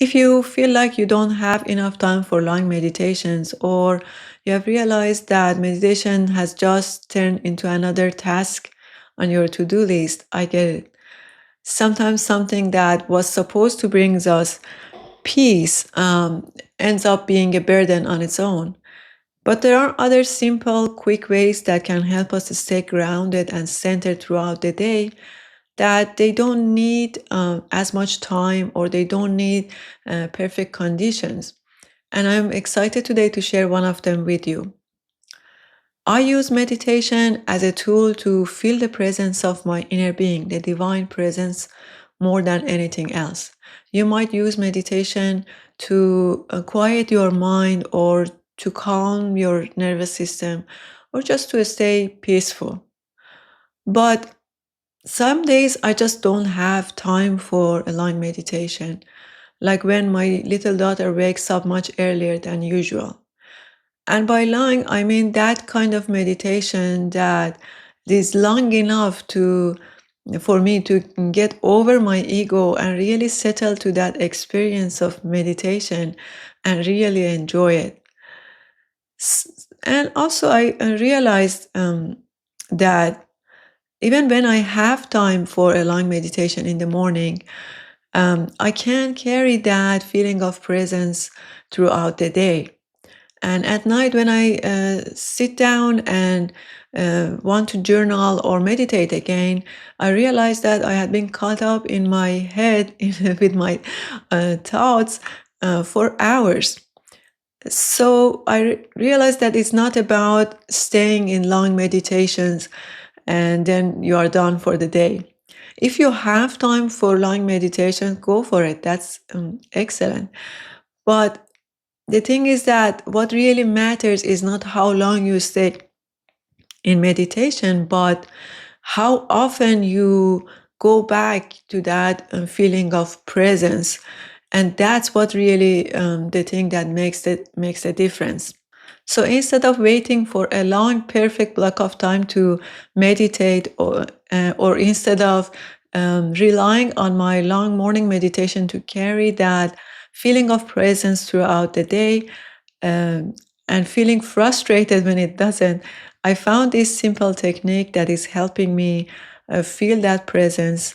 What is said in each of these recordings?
If you feel like you don't have enough time for long meditations, or you have realized that meditation has just turned into another task on your to-do list, I get it. Sometimes something that was supposed to bring us peace ends up being a burden on its own. But there are other simple, quick ways that can help us to stay grounded and centered throughout the day, that they don't need as much time, or they don't need perfect conditions. And I'm excited today to share one of them with you. I use meditation as a tool to feel the presence of my inner being, the divine presence, more than anything else. You might use meditation to quiet your mind, or to calm your nervous system, or just to stay peaceful. But some days I just don't have time for a long meditation, like when my little daughter wakes up much earlier than usual. And by long, I mean that kind of meditation that is long enough for me to get over my ego and really settle to that experience of meditation and really enjoy it. And also, I realized that even when I have time for a long meditation in the morning, I can carry that feeling of presence throughout the day. And at night, when I sit down and want to journal or meditate again, I realized that I had been caught up in my head with my thoughts for hours. So I realized that it's not about staying in long meditations and then you are done for the day. If you have time for long meditation, go for it. That's excellent. But the thing is that what really matters is not how long you stay in meditation, but how often you go back to that feeling of presence. And that's what really the thing that makes a difference. So instead of waiting for a long, perfect block of time to meditate, or instead of relying on my long morning meditation to carry that feeling of presence throughout the day, and feeling frustrated when it doesn't, I found this simple technique that is helping me feel that presence,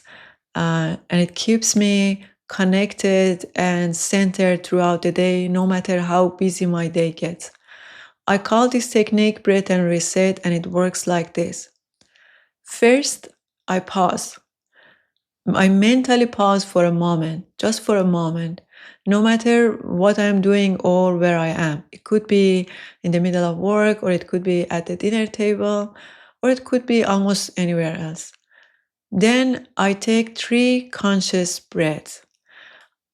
and it keeps me connected and centered throughout the day, no matter how busy my day gets. I call this technique breath and reset, and it works like this. First, I pause. I mentally pause for a moment, just for a moment, no matter what I'm doing or where I am. It could be in the middle of work, or it could be at the dinner table, or it could be almost anywhere else. Then I take 3 conscious breaths.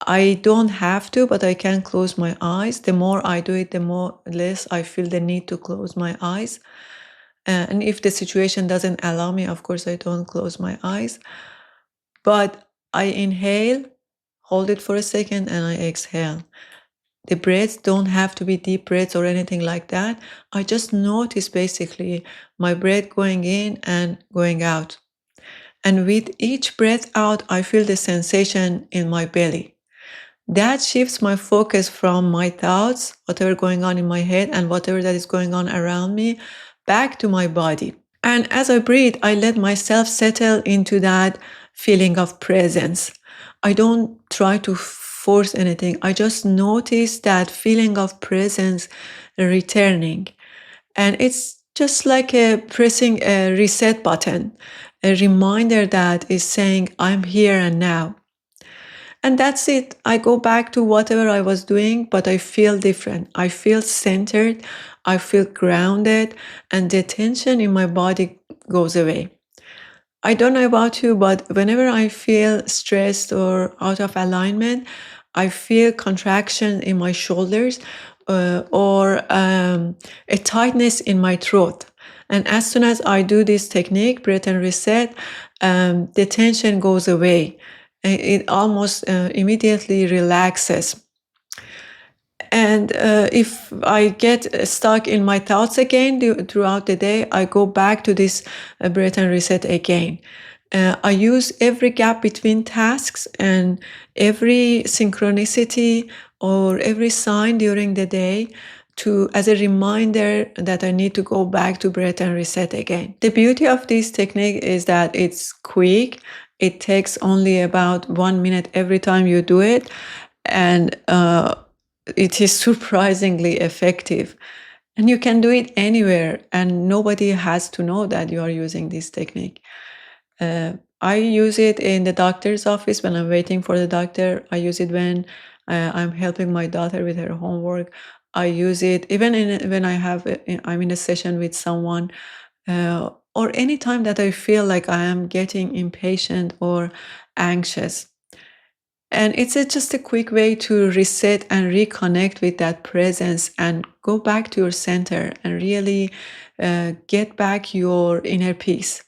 I don't have to, but I can close my eyes. The more I do it, the less I feel the need to close my eyes. And if the situation doesn't allow me, of course, I don't close my eyes. But I inhale, hold it for a second, and I exhale. The breaths don't have to be deep breaths or anything like that. I just notice basically my breath going in and going out. And with each breath out, I feel the sensation in my belly. That shifts my focus from my thoughts, whatever going on in my head and whatever that is going on around me, back to my body. And as I breathe, I let myself settle into that feeling of presence. I don't try to force anything. I just notice that feeling of presence returning. And it's just like pressing a reset button, a reminder that is saying, I'm here and now. And that's it. I go back to whatever I was doing, but I feel different. I feel centered. I feel grounded, and the tension in my body goes away. I don't know about you, but whenever I feel stressed or out of alignment, I feel contraction in my shoulders, or a tightness in my throat. And as soon as I do this technique, breath and reset, the tension goes away. It almost immediately relaxes. And if I get stuck in my thoughts again throughout the day, I go back to this breath and reset again. I use every gap between tasks and every synchronicity or every sign during the day as a reminder that I need to go back to breath and reset again. The beauty of this technique is that it's quick. It takes only about 1 minute every time you do it, and it is surprisingly effective. And you can do it anywhere, and nobody has to know that you are using this technique. I use it in the doctor's office when I'm waiting for the doctor. I use it when I'm helping my daughter with her homework. I use it even when I'm in a session with someone, or any time that I feel like I am getting impatient or anxious. And it's just a quick way to reset and reconnect with that presence and go back to your center and really get back your inner peace.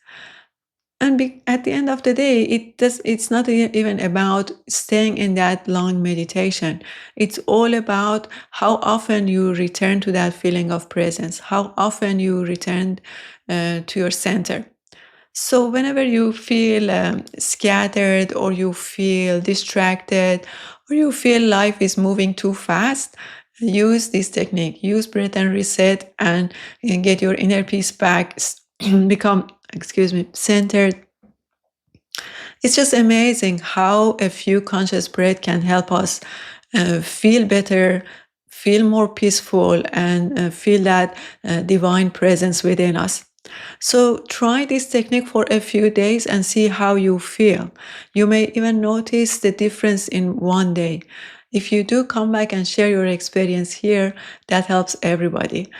And at the end of the day, it's not even about staying in that long meditation. It's all about how often you return to that feeling of presence, how often you return to your center. So whenever you feel scattered, or you feel distracted, or you feel life is moving too fast, use this technique. Use breath and reset, and get your inner peace back. Become, centered. It's just amazing how a few conscious breath can help us feel better, feel more peaceful, and feel that divine presence within us. So try this technique for a few days and see how you feel. You may even notice the difference in one day. If you do, come back and share your experience here. That helps everybody.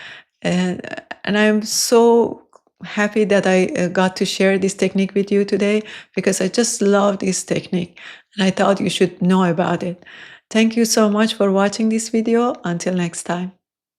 And I'm so happy that I got to share this technique with you today, because I just love this technique and I thought you should know about it. Thank you so much for watching this video. Until next time.